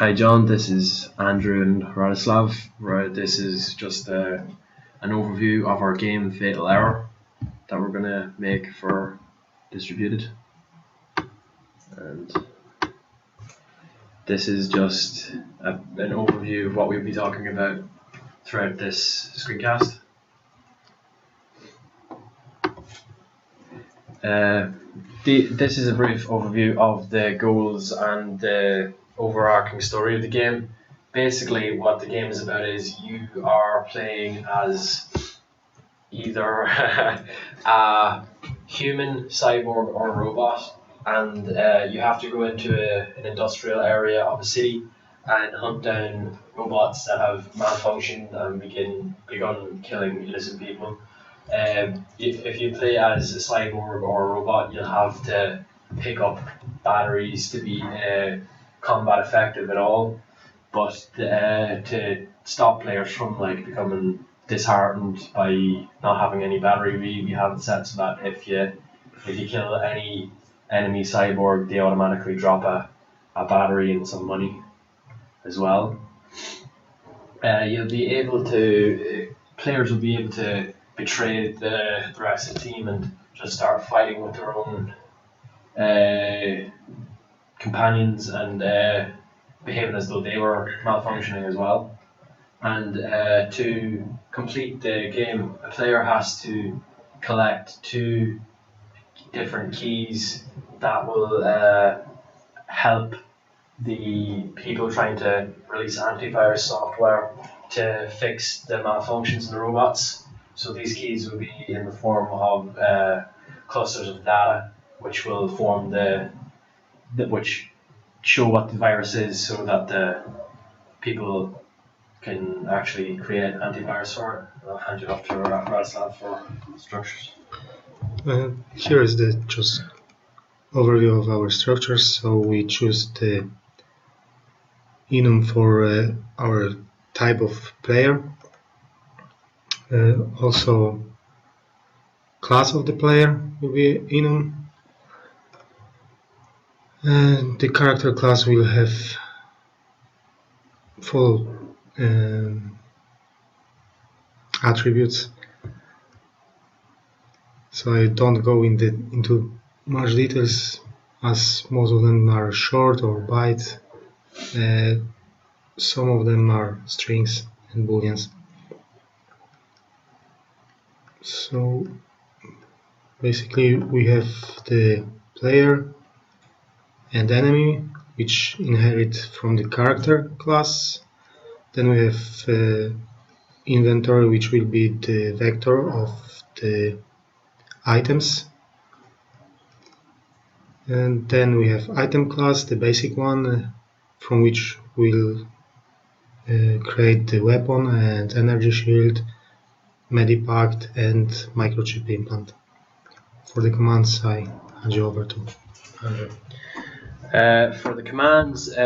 Hi John, this is Andrew and Radislav. Right, this is just an overview of our game Fatal Error that we're gonna make for Distributed, and this is just an overview of what we'll be talking about throughout this screencast. This is a brief overview of the goals and the overarching story of the game. Basically, what the game is about is you are playing as either a human, cyborg, or a robot, and you have to go into an industrial area of a city and hunt down robots that have malfunctioned and begun killing innocent people. If you play as a cyborg or a robot, you'll have to pick up batteries to be combat effective at all. But to stop players from becoming disheartened by not having any battery, we have it set so that if you kill any enemy cyborg, they automatically drop a battery and some money as well. Players will be able to betray the rest of the team and just start fighting with their own companions and behaving as though they were malfunctioning as well. And to complete the game, a player has to collect 2 different keys that will help the people trying to release antivirus software to fix the malfunctions in the robots. So these keys will be in the form of clusters of data, which will form which show what the virus is, so that the people can actually create antivirus for it. I'll hand you off to Radislav for structures. Here is the just overview of our structures. So we choose the enum for our type of player. Also, class of the player will be enum. The character class will have full attributes, so I don't go into much details, as most of them are short or bytes. Some of them are strings and booleans. So basically we have the player and enemy, which inherit from the character class. Then we have inventory, which will be the vector of the items. And then we have item class, the basic one, from which we'll create the weapon and energy shield, medipack, and microchip implant. For the commands, I hand you over to Andrew. For the commands,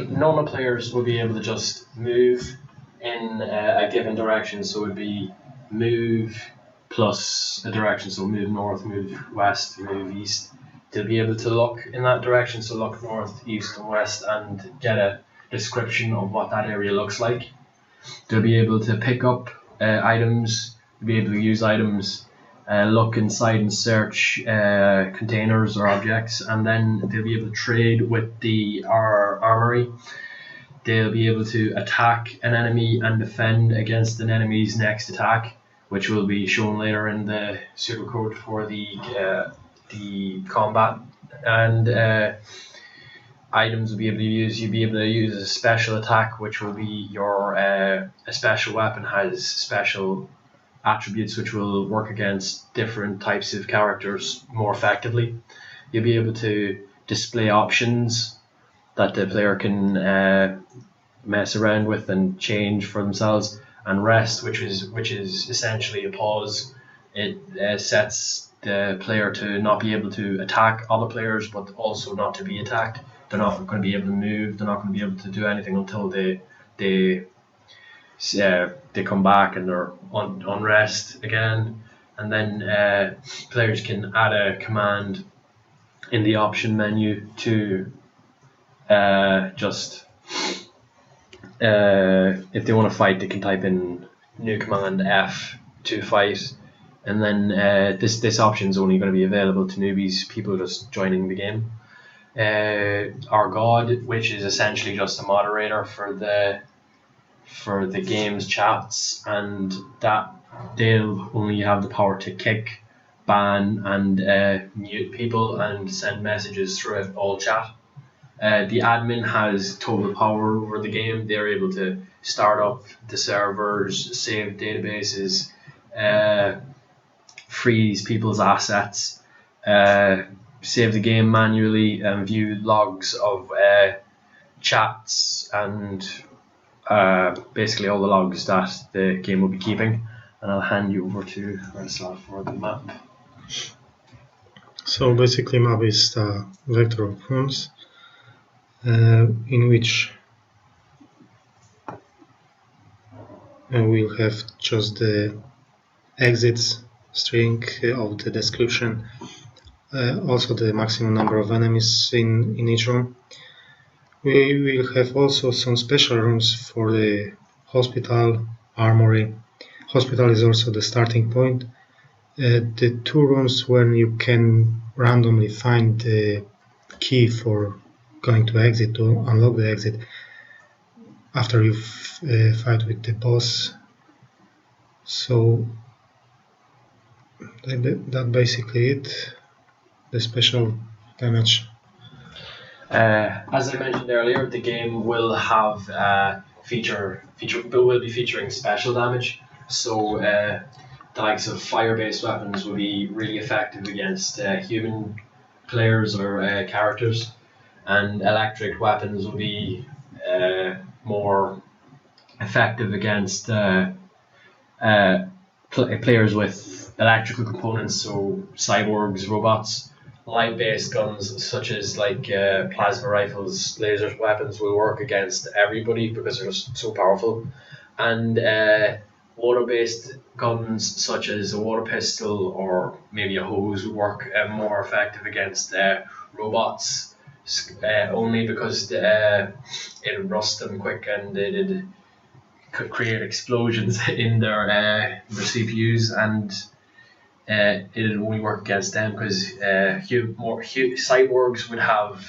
normal players will be able to just move in a given direction, so it would be move plus a direction, so move north, move west, move east. They'll be able to look in that direction, so look north, east and west, and get a description of what that area looks like. They'll be able to pick up items, be able to use items, look inside and search containers or objects, and then they'll be able to trade with our armory. They'll be able to attack an enemy and defend against an enemy's next attack, which will be shown later in the pseudocode for the combat. And items will be able to use. You'll be able to use a special attack, which will be a special weapon has special attributes which will work against different types of characters more effectively. You'll be able to display options that the player can mess around with and change for themselves. And rest, which is essentially a pause. It sets the player to not be able to attack other players, but also not to be attacked. They're not going to be able to move. They're not going to be able to do anything until they come back and they're on rest again. And then players can add a command in the option menu to just if they want to fight, they can type in new command F to fight, and then this option is only going to be available to newbies, people just joining the game. Our god, which is essentially just a moderator for the game's chats, and that they'll only have the power to kick, ban, and mute people and send messages through all chat. The admin has total power over the game. They're able to start up the servers, save databases, freeze people's assets, save the game manually, and view logs of chats and basically all the logs that the game will be keeping. And I'll hand you over to Radoslav for the map. So basically map is a vector of rooms in which we'll have just the exits string of the description, also the maximum number of enemies in each room. We will have also some special rooms for the hospital, armory. Hospital is also the starting point. The two rooms where you can randomly find the key for going to exit, to unlock the exit after you fight with the boss. So that basically it. The special damage. As I mentioned earlier, the game will have will be featuring special damage. So the likes of fire-based weapons will be really effective against human players or characters, and electric weapons will be more effective against players with electrical components, so cyborgs, robots. Light-based guns such as plasma rifles, laser weapons will work against everybody because they're so powerful, and water-based guns such as a water pistol or maybe a hose will work more effective against robots, only because it rust them quick and it could create explosions in their CPUs, and it'll only work against them because cyborgs would have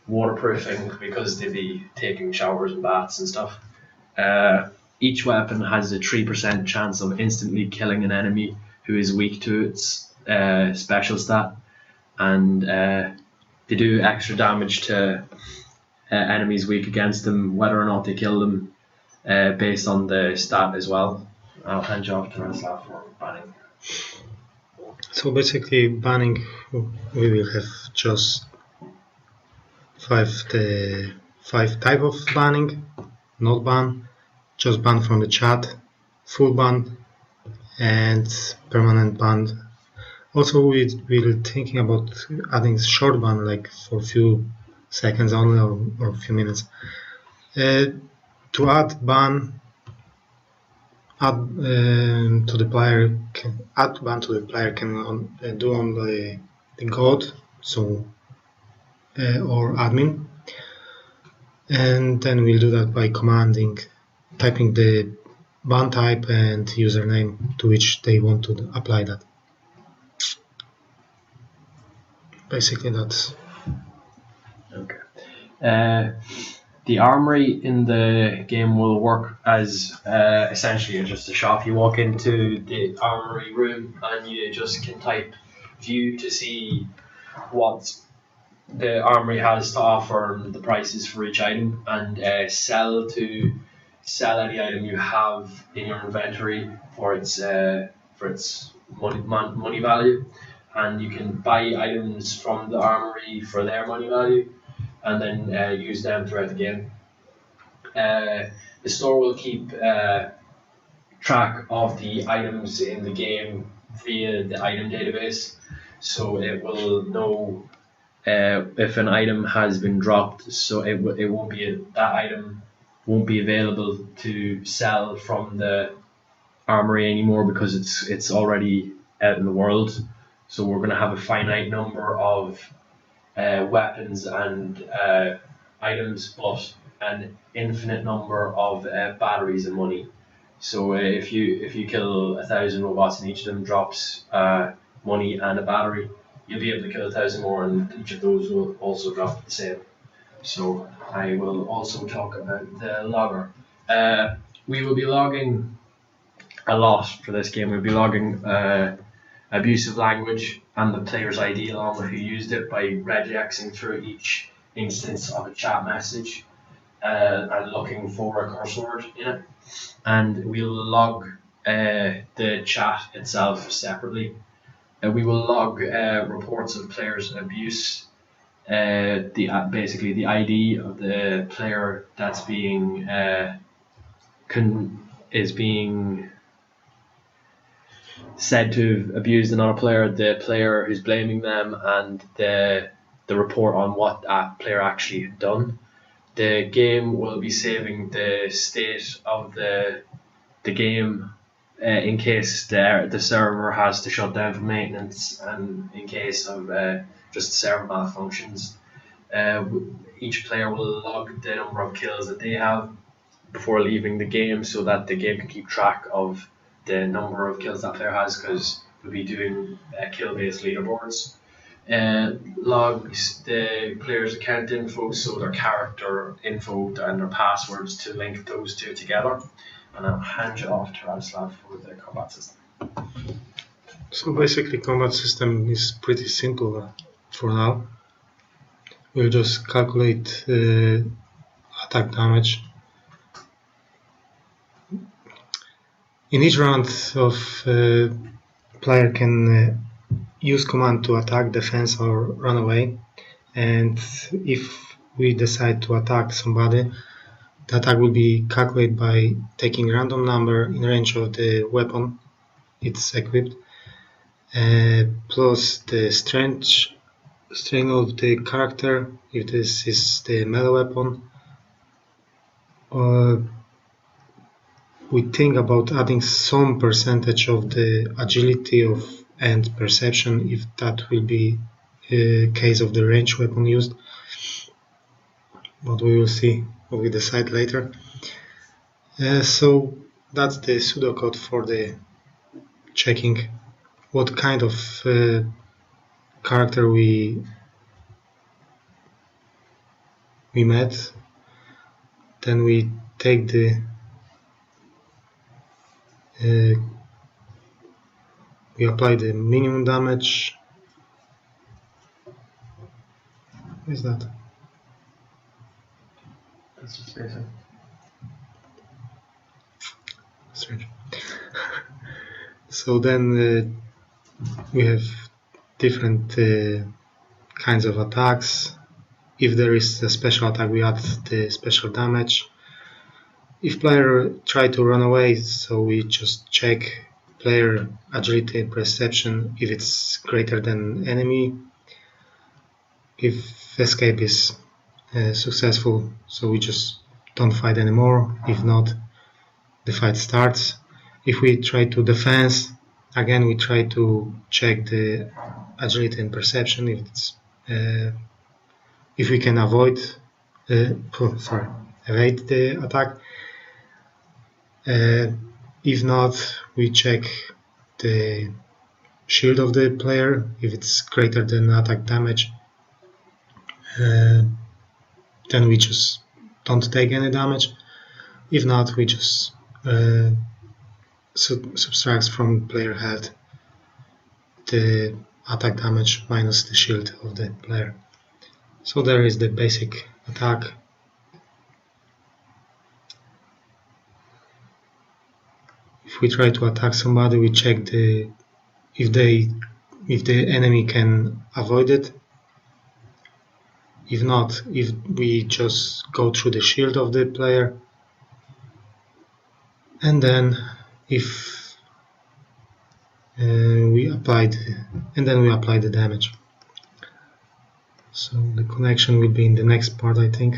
waterproofing because they'd be taking showers and baths and stuff. Each weapon has a 3% chance of instantly killing an enemy who is weak to its special stat, and they do extra damage to enemies weak against them, whether or not they kill them, based on the stat as well. I'll hand you off to Radoslav for banning. So basically banning, we will have just five type of banning: not ban, just ban from the chat, full ban, and permanent ban. Also we're thinking about adding short ban, like for a few seconds only or a few minutes. To add ban, add ban to the player can do on the god, so or admin, and then we'll do that by typing the ban type and username to which they want to apply that. Basically that's okay. The armory in the game will work as essentially just a shop. You walk into the armory room and you just can type view to see what the armory has to offer and the prices for each item, and sell to sell any item you have in your inventory for its money value, and you can buy items from the armory for their money value, and then use them throughout the game. The store will keep track of the items in the game via the item database, so it will know if an item has been dropped, so that item won't be available to sell from the armory anymore because it's already out in the world. So we're going to have a finite number of weapons and items, but an infinite number of batteries and money. So if you kill 1,000 robots and each of them drops money and a battery, you'll be able to kill 1,000 more, and each of those will also drop the same. So I will also talk about the logger. We will be logging a lot for this game. We'll be logging abusive language and the player's ID along with who used it by regexing through each instance of a chat message and looking for a curse word in it. And we'll log the chat itself separately. We will log reports of players' abuse. Basically the ID of the player that's being being said to have abused another player, the player who's blaming them, and the report on what that player actually had done. The game will be saving the state of the game in case the server has to shut down for maintenance, and in case of just server malfunctions. Each player will log the number of kills that they have before leaving the game, so that the game can keep track of the number of kills that player has, because we'll be doing kill-based leaderboards. Logs the player's account info, so their character info and their passwords, to link those two together. And I'll hand you off to Radoslav for the combat system. So basically, combat system is pretty simple for now. We'll just calculate attack damage. In each round of player can use command to attack, defense, or run away. And if we decide to attack somebody, the attack will be calculated by taking a random number in range of the weapon it's equipped, plus the strength of the character, if this is the melee weapon. We think about adding some percentage of the agility and perception, if that will be a case of the range weapon used. But we will see what we decide later. So that's the pseudocode for the checking what kind of character we met. Then we take the we apply the minimum damage. What is that? That's just basic. Strange. So then we have different kinds of attacks. If there is a special attack, we add the special damage. If player try to run away, so we just check player agility and perception if it's greater than enemy. If escape is successful, so we just don't fight anymore. If not, the fight starts. If we try to defense, again we try to check the agility and perception if it's if we can evade the attack. If not, we check the shield of the player if it's greater than attack damage. Then we just don't take any damage. If not, we just subtracts from player health the attack damage minus the shield of the player. So there is the basic attack. If we try to attack somebody, we check if the enemy can avoid it. If not, if we just go through the shield of the player, and then if we apply the damage. So the connection will be in the next part, I think.